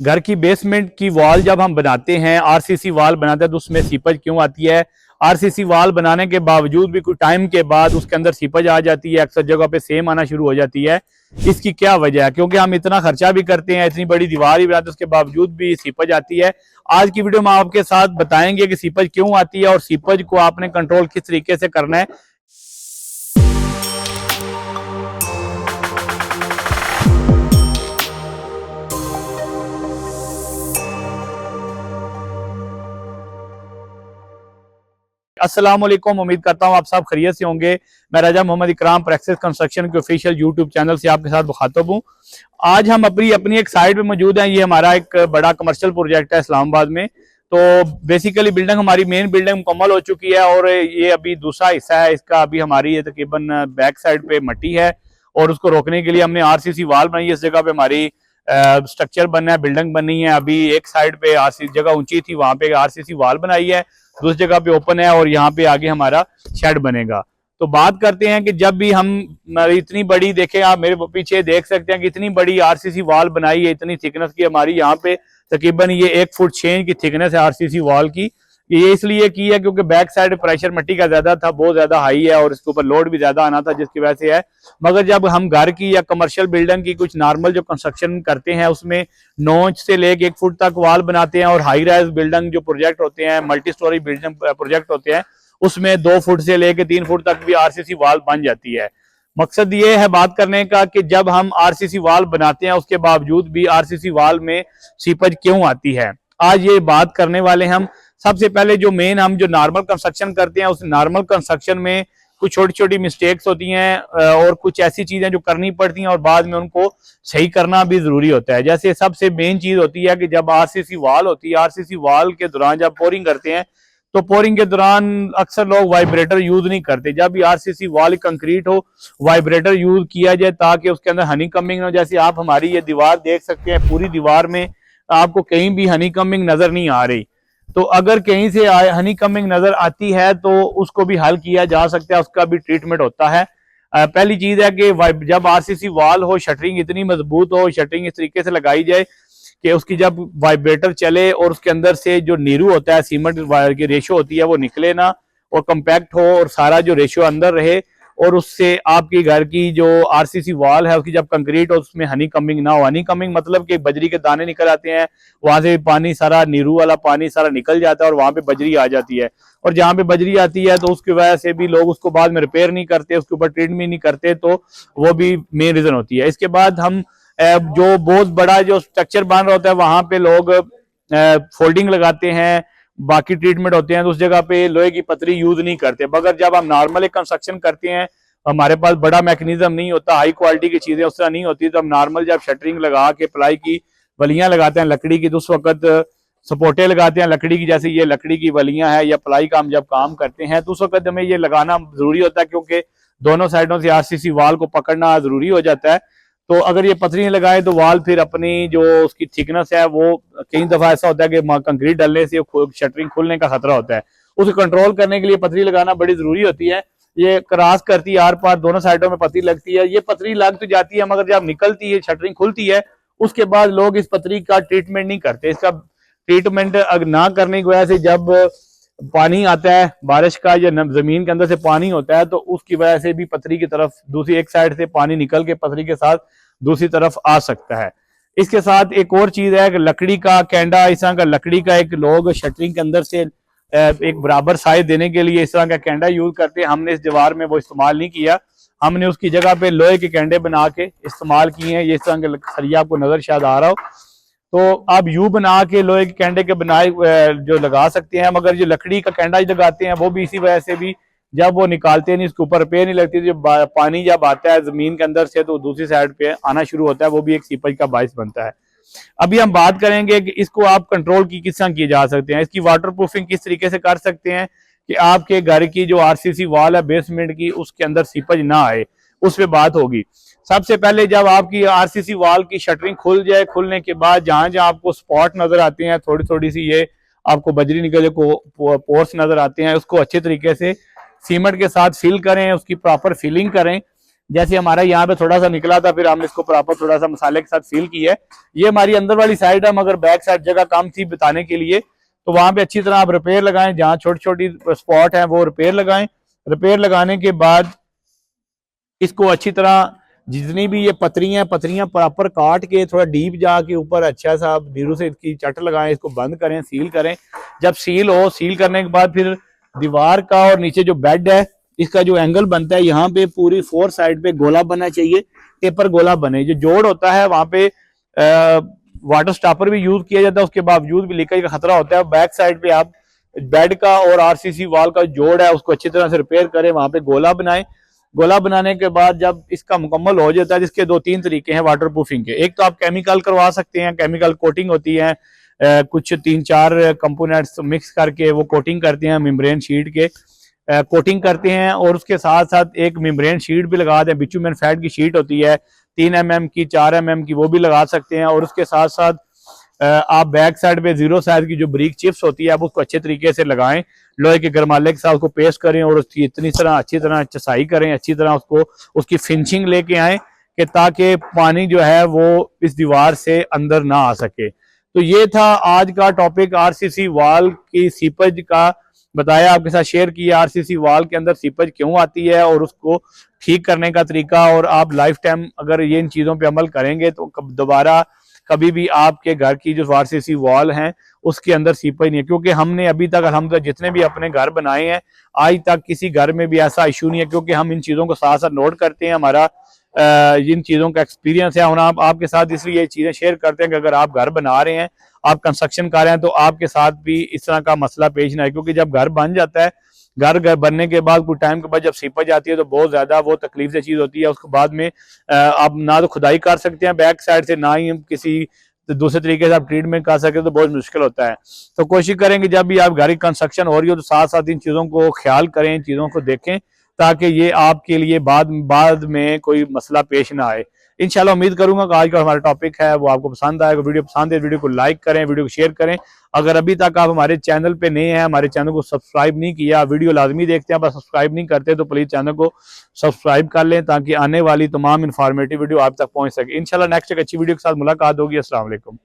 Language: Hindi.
घर की बेसमेंट की वॉल जब हम बनाते हैं, आरसीसी वॉल बनाते हैं, तो उसमें सीपज क्यों आती है? आरसीसी वॉल बनाने के बावजूद भी कुछ टाइम के बाद उसके अंदर सीपज आ जाती है, अक्सर जगह पे सेम आना शुरू हो जाती है। इसकी क्या वजह है? क्योंकि हम इतना खर्चा भी करते हैं, इतनी बड़ी दीवार ही बनाते हैं, उसके बावजूद भी सीपज आती है। आज की वीडियो में आपके साथ बताएंगे कि सीपज क्यों आती है और सीपज को आपने कंट्रोल किस तरीके से करना है। अस्सलाम वालेकुम, उम्मीद करता हूँ आप सब खैरियत से होंगे। मैं राजा मोहम्मद इकराम प्रेक्सिस कंस्ट्रक्शन के ऑफिशियल यूट्यूब चैनल से आपके साथ मुखातब हूँ। आज हम अपनी एक साइट पे मौजूद हैं। ये हमारा एक बड़ा कमर्शियल प्रोजेक्ट है इस्लामाबाद में। तो बेसिकली बिल्डिंग, हमारी मेन बिल्डिंग मुकम्मल हो चुकी है और ये अभी दूसरा हिस्सा है इसका। अभी हमारी ये तकरीबन बैक साइड पे मट्टी है और उसको रोकने के लिए हमने आरसीसी वाल बनाई है। इस जगह पे हमारी स्ट्रक्चर बनना है, बिल्डिंग बननी है। अभी एक साइड पे आरसीसी जगह ऊंची थी, वहां पे आरसीसी वाल बनाई है, दूसरी जगह पे ओपन है और यहाँ पे आगे हमारा शेड बनेगा। तो बात करते हैं कि जब भी हम इतनी बड़ी, देखें आप मेरे पीछे देख सकते हैं कि इतनी बड़ी आरसीसी वॉल बनाई है, इतनी थिकनेस की हमारी यहाँ पे तकरीबन ये 1 फुट 6 इंच की थिकनेस है आरसीसी वॉल की। ये इसलिए की है क्योंकि बैक साइड प्रेशर मिट्टी का ज्यादा था, बहुत ज्यादा हाई है और इसके ऊपर लोड भी ज्यादा आना था, जिसकी वजह से है। मगर जब हम घर की या कमर्शियल बिल्डिंग की कुछ नॉर्मल जो कंस्ट्रक्शन करते हैं उसमें 9 इंच से लेके 1 फुट तक वॉल बनाते हैं और हाई राइज बिल्डिंग जो प्रोजेक्ट होते हैं, मल्टी स्टोरी बिल्डिंग प्रोजेक्ट होते हैं, उसमें 2 फुट से लेके 3 फुट तक भी आरसीसी वॉल बन जाती है। मकसद ये है बात करने का कि जब हम आरसीसी वॉल बनाते हैं उसके बावजूद भी आरसीसी वॉल में सीपज क्यों आती है, आज ये बात करने वाले हम। सबसे पहले जो मेन हम जो नॉर्मल कंस्ट्रक्शन करते हैं, उस नॉर्मल कंस्ट्रक्शन में कुछ छोटी छोटी मिस्टेक्स होती हैं और कुछ ऐसी चीजें जो करनी पड़ती हैं और बाद में उनको सही करना भी जरूरी होता है। जैसे सबसे मेन चीज होती है कि जब आरसीसी वॉल होती है, आरसीसी वॉल के दौरान जब पोरिंग करते हैं तो पोरिंग के दौरान अक्सर लोग वाइब्रेटर यूज नहीं करते। जब भी आरसीसी वॉल कंक्रीट हो, वाइब्रेटर यूज किया जाए ताकि उसके अंदर हनी कमिंग हो। जैसे आप हमारी ये दीवार देख सकते हैं, पूरी दीवार में आपको कहीं भी हनी कमिंग नजर नहीं आ रही। तो अगर कहीं से हनी कमिंग नजर आती है तो उसको भी हल किया जा सकता है, उसका भी ट्रीटमेंट होता है। पहली चीज है कि जब आरसीसी वॉल हो, शटरिंग इतनी मजबूत हो, शटरिंग इस तरीके से लगाई जाए कि उसकी जब वाइब्रेटर चले और उसके अंदर से जो नीरू होता है, सीमेंट वायर की रेशो होती है, वो निकले ना और कंपैक्ट हो और सारा जो रेशो अंदर रहे और उससे आपके घर की जो आरसीसी वॉल है उसकी जब कंक्रीट हो उसमें हनी कमिंग ना हो। हनी कमिंग मतलब कि बजरी के दाने निकल आते हैं, वहां से पानी सारा, नीरू वाला पानी सारा निकल जाता है और वहां पे बजरी आ जाती है। और जहां पे बजरी आती है तो उसकी वजह से भी लोग उसको बाद में रिपेयर नहीं करते, उसके ऊपर ट्रीटमेंट नहीं करते, तो वो भी मेन रीजन होती है। इसके बाद हम जो बहुत बड़ा जो स्ट्रक्चर बन रहा होता है वहां पे लोग फोल्डिंग लगाते हैं, बाकी ट्रीटमेंट होते हैं, तो उस जगह पे लोहे की पतरी यूज नहीं करते। मगर जब हम नॉर्मल कंस्ट्रक्शन करते हैं, हमारे पास बड़ा मैकेनिज्म नहीं होता, हाई क्वालिटी की चीजें उस तरह नहीं होती, तो हम नॉर्मल जब शटरिंग लगा के प्लाई की वलियां लगाते हैं लकड़ी की, तो उस वक्त सपोर्टे लगाते हैं लकड़ी की, जैसे ये लकड़ी की वलियां है या प्लाई का हम जब काम करते हैं तो उस वक्त हमें ये लगाना जरूरी होता है क्योंकि दोनों साइडों से आरसीसी वाल को पकड़ना जरूरी हो जाता है। तो अगर ये पतरी लगाए तो वाल फिर अपनी जो उसकी थिकनेस है वो, कई दफा ऐसा होता है कि कंक्रीट डालने से शटरिंग खुलने का खतरा होता है। उसे कंट्रोल करने के लिए पतरी लगाना बड़ी जरूरी होती है। ये क्रॉस करती है, आर पार दोनों साइडों में पतरी लगती है। ये पतरी लग तो जाती है मगर जब निकलती है, शटरिंग खुलती है, उसके बाद लोग इस पतरी का ट्रीटमेंट नहीं करते। इसका ट्रीटमेंट ना करने की वजह से जब पानी आता है बारिश का या जमीन के अंदर से पानी होता है तो उसकी वजह से भी पथरी की तरफ दूसरी एक साइड से पानी निकल के पथरी के साथ दूसरी तरफ आ सकता है। इसके साथ एक और चीज है कि लकड़ी का कैंडा, इस तरह का लकड़ी का एक लोग शटरिंग के अंदर से एक बराबर साइज देने के लिए इस तरह का कैंडा यूज करते हैं। हमने इस दीवार में वो इस्तेमाल नहीं किया, हमने उसकी जगह पे लोहे के कैंडे बना के इस्तेमाल किए हैं। ये इस तरह के सरिया आपको नजर शायद आ रहा हो, तो आप यू बना के लोहे के कैंडे के बनाए जो लगा सकते हैं। मगर जो लकड़ी का कैंडा लगाते हैं वो भी इसी वजह से भी, जब वो निकालते नहीं, उसके ऊपर रिपेयर नहीं लगती, जब पानी जब आता है जमीन के अंदर से तो दूसरी साइड पे आना शुरू होता है, वो भी एक सीपज का बायस बनता है। अभी हम बात करेंगे कि इसको आप कंट्रोल की किस तरह किए जा सकते हैं, इसकी वाटर प्रूफिंग किस तरीके से कर सकते हैं कि आपके घर की जो आरसीसी वॉल है बेसमेंट की, उसके अंदर सीपज ना आए, उस पर बात होगी। सबसे पहले जब आपकी आरसीसी वॉल की शटरिंग खुल जाए, खुलने के बाद जहां जहां आपको स्पॉट नजर आते हैं, थोड़ी थोड़ी सी ये आपको बजरी निकले को पोर्स नजर आते हैं, उसको अच्छे तरीके से सीमेंट के साथ फिल करें, उसकी प्रॉपर फिलिंग करें। जैसे हमारा यहाँ पे थोड़ा सा निकला था, फिर हमने इसको प्रॉपर थोड़ा सा मसाले के साथ सील किया है। ये हमारी अंदर वाली साइड है, मगर बैक साइड जगह कम थी बताने के लिए, तो वहां पे अच्छी तरह आप रिपेयर लगाएं, जहाँ छोटी छोटी स्पॉट है वो रिपेयर लगाएं। रिपेयर लगाने के बाद इसको अच्छी तरह जितनी भी ये पतरियां प्रॉपर काट के थोड़ा डीप जाके ऊपर अच्छा सा नीरू से इसकी चट लगाएं, इसको बंद करें, सील करें। जब सील हो, सील करने के बाद फिर दीवार का और नीचे जो बेड है इसका जो एंगल बनता है, यहाँ पे पूरी 4 साइड पे गोला बनना चाहिए, टेपर गोला बने। जो जोड़ होता है वहां पे वाटर स्टॉपर भी यूज किया जाता है, उसके बावजूद भी लीकेज का खतरा होता है। बैक साइड पे आप बेड का और आरसीसी वॉल का जोड़ है उसको अच्छी तरह से रिपेयर करें, वहां पे गोला बनाएं। गोला बनाने के बाद जब इसका मुकम्मल हो जाता है, जिसके 2-3 तरीके हैं वाटर प्रूफिंग के। एक तो आप केमिकल करवा सकते हैं, केमिकल कोटिंग होती है, कुछ 3-4 कंपोनेंट्स मिक्स करके वो कोटिंग करते हैं, मेम्ब्रेन शीट के कोटिंग करते हैं, और उसके साथ साथ एक मेम्ब्रेन शीट भी लगा दें। बिटुमेन फैट की शीट होती है 3 mm की, 4 mm की, वो भी लगा सकते हैं। और उसके साथ साथ आप बैक साइड पे 0 साइज की जो ब्रिक चिप्स होती है आप उसको अच्छे तरीके से लगाएं, लोहे के गरमाले के साथ उसको पेस्ट करें और उसकी इतनी तरह अच्छी तरह चसाई करें, अच्छी तरह उसको उसकी फिनिशिंग लेके आए कि ताकि पानी जो है वो इस दीवार से अंदर ना आ सके। तो ये था आज का टॉपिक, आरसीसी वॉल की सीपेज का बताया, आपके साथ शेयर किया। आरसीसी वॉल के अंदर सीपेज क्यों आती है और उसको ठीक करने का तरीका, और आप लाइफ टाइम अगर ये इन चीजों पे अमल करेंगे तो दोबारा कभी भी आपके घर की जो आरसीसी वॉल है उसके अंदर सीपेज नहीं है। क्योंकि हमने अभी तक अल्हम्दुलिल्लाह जितने भी अपने घर बनाए हैं आज तक किसी घर में भी ऐसा इशू नहीं है, क्योंकि हम इन चीजों को साथ साथ नोट करते हैं, हमारा इन चीजों का एक्सपीरियंस है। और हम आपके साथ इसलिए ये चीजें शेयर करते हैं कि अगर आप घर बना रहे हैं, आप कंस्ट्रक्शन कर रहे हैं, तो आपके साथ भी इस तरह का मसला पेश ना है। क्योंकि जब घर बन जाता है, घर बनने के बाद कुछ टाइम के बाद जब सीपेज आती है तो बहुत ज्यादा वो तकलीफ से चीज होती है। उसके बाद में आप ना तो खुदाई कर सकते हैं बैक साइड से, ना ही किसी दूसरे तरीके से आप ट्रीटमेंट कर सकते, तो बहुत मुश्किल होता है। तो कोशिश करेंगे जब भी आप घर की कंस्ट्रक्शन हो रही हो तो साथ साथ इन चीजों को ख्याल करें, इन चीजों को देखें, ताकि ये आपके लिए बाद में कोई मसला पेश ना आए। इंशाल्लाह उम्मीद करूंगा कि आज का हमारा टॉपिक है वो आपको पसंद आएगा। वीडियो पसंद है वीडियो को लाइक करें, वीडियो को शेयर करें। अगर अभी तक आप हमारे चैनल पे नए हैं, हमारे चैनल को सब्सक्राइब नहीं किया, वीडियो लाजमी देखते हैं पर सब्सक्राइब नहीं करते, तो प्लीज चैनल को सब्सक्राइब कर लें ताकि आने वाली तमाम इन्फॉर्मेटिव वीडियो आप तक पहुंच सके। इंशाल्लाह नेक्स्ट एक अच्छी वीडियो के साथ मुलाकात होगी। अस्सलाम वालेकुम।